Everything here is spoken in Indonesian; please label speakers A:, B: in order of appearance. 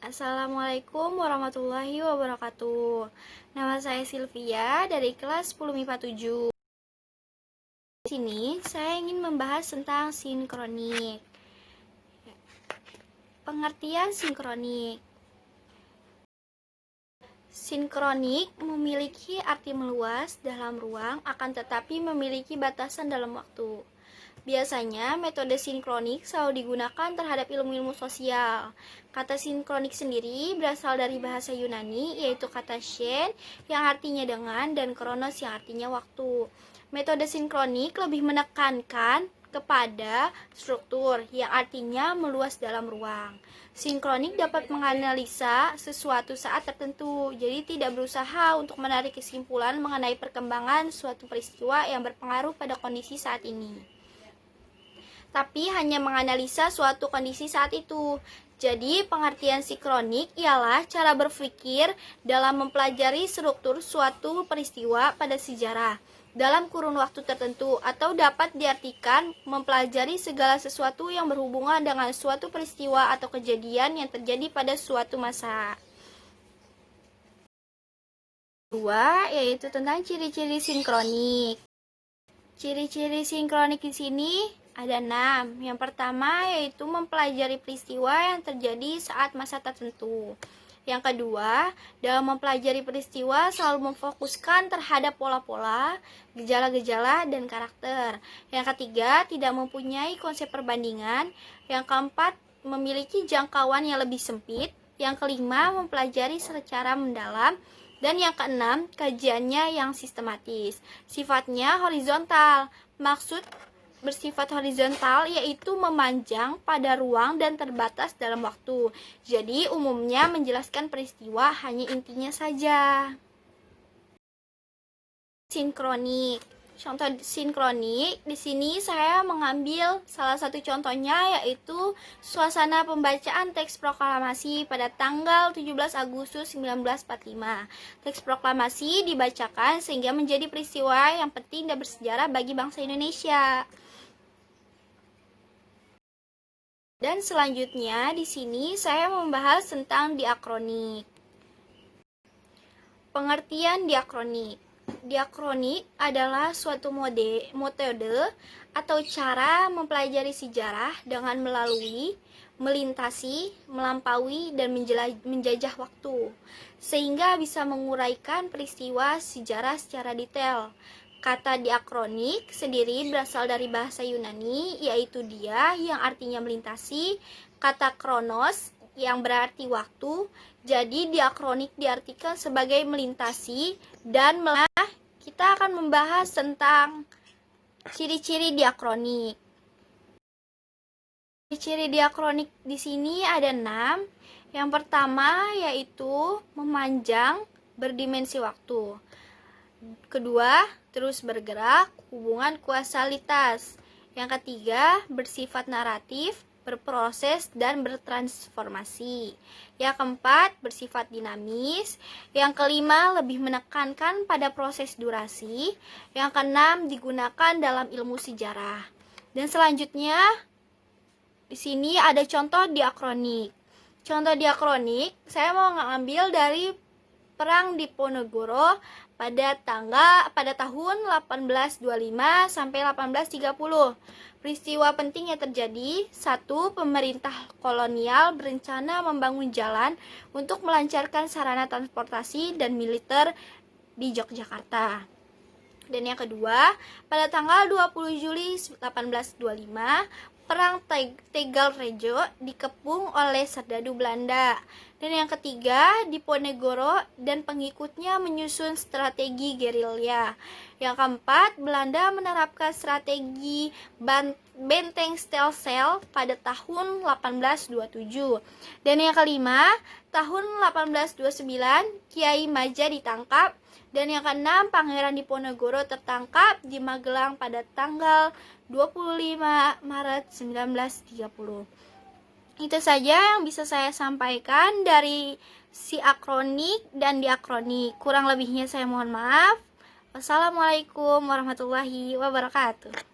A: Assalamualaikum warahmatullahi wabarakatuh. Nama saya Sylvia dari kelas 10 MIPA 7. Di sini saya ingin membahas tentang sinkronik. Pengertian sinkronik. Sinkronik memiliki arti meluas dalam ruang, akan tetapi memiliki batasan dalam waktu. Biasanya, metode sinkronik selalu digunakan terhadap ilmu-ilmu sosial. Kata sinkronik sendiri berasal dari bahasa Yunani, yaitu kata shen yang artinya dengan dan kronos yang artinya waktu. Metode sinkronik lebih menekankan kepada struktur yang artinya meluas dalam ruang. Sinkronik dapat menganalisa sesuatu saat tertentu, jadi tidak berusaha untuk menarik kesimpulan mengenai perkembangan suatu peristiwa yang berpengaruh pada kondisi saat ini, tapi hanya menganalisa suatu kondisi saat itu. Jadi, pengertian sinkronik ialah cara berpikir dalam mempelajari struktur suatu peristiwa pada sejarah dalam kurun waktu tertentu, atau dapat diartikan mempelajari segala sesuatu yang berhubungan dengan suatu peristiwa atau kejadian yang terjadi pada suatu masa. Kedua, yaitu tentang ciri-ciri sinkronik. Ciri-ciri sinkronik di sini ada 6. Yang pertama yaitu mempelajari peristiwa yang terjadi saat masa tertentu. Yang kedua, dalam mempelajari peristiwa selalu memfokuskan terhadap pola-pola, gejala-gejala, dan karakter. Yang ketiga, tidak mempunyai konsep perbandingan. Yang keempat, memiliki jangkauan yang lebih sempit. Yang kelima, mempelajari secara mendalam. Dan yang keenam, kajiannya yang sistematis. Sifatnya horizontal. Maksud bersifat horizontal yaitu memanjang pada ruang dan terbatas dalam waktu. Jadi umumnya menjelaskan peristiwa hanya intinya saja. Sinkronik. Contoh sinkronik, di sini saya mengambil salah satu contohnya yaitu suasana pembacaan teks proklamasi pada tanggal 17 Agustus 1945. Teks proklamasi dibacakan sehingga menjadi peristiwa yang penting dan bersejarah bagi bangsa Indonesia. Dan selanjutnya di sini saya membahas tentang diakronik. Pengertian diakronik. Diakronik adalah suatu metode atau cara mempelajari sejarah dengan melalui, melintasi, melampaui, dan menjajah waktu, sehingga bisa menguraikan peristiwa sejarah secara detail. Kata diakronik sendiri berasal dari bahasa Yunani, yaitu dia yang artinya melintasi, kata kronos yang berarti waktu. Jadi diakronik diartikan sebagai melintasi, dan kita akan membahas tentang ciri-ciri diakronik. Ciri diakronik di sini ada 6. Yang pertama yaitu memanjang berdimensi waktu. Kedua, terus bergerak, hubungan kausalitas. Yang ketiga, bersifat naratif, berproses, dan bertransformasi. Yang keempat, bersifat dinamis. Yang kelima, lebih menekankan pada proses durasi. Yang keenam, digunakan dalam ilmu sejarah. Dan selanjutnya, di sini ada contoh diakronik. Contoh diakronik, saya mau mengambil dari Perang Diponegoro pada tahun 1825 sampai 1830. Peristiwa penting yang terjadi: 1. Pemerintah kolonial berencana membangun jalan untuk melancarkan sarana transportasi dan militer di Yogyakarta. Dan yang kedua, pada tanggal 20 Juli 1825, Perang Tegalrejo dikepung oleh serdadu Belanda. Dan yang ketiga, Diponegoro dan pengikutnya menyusun strategi gerilya. Yang keempat, Belanda menerapkan strategi benteng Stelsel pada tahun 1827. Dan yang kelima, tahun 1829, Kiai Maja ditangkap. Dan yang keenam, Pangeran Diponegoro tertangkap di Magelang pada tanggal 25 Maret 1930. Itu saja yang bisa saya sampaikan dari sinkronik dan diakronik. Kurang lebihnya saya mohon maaf. Wassalamualaikum warahmatullahi wabarakatuh.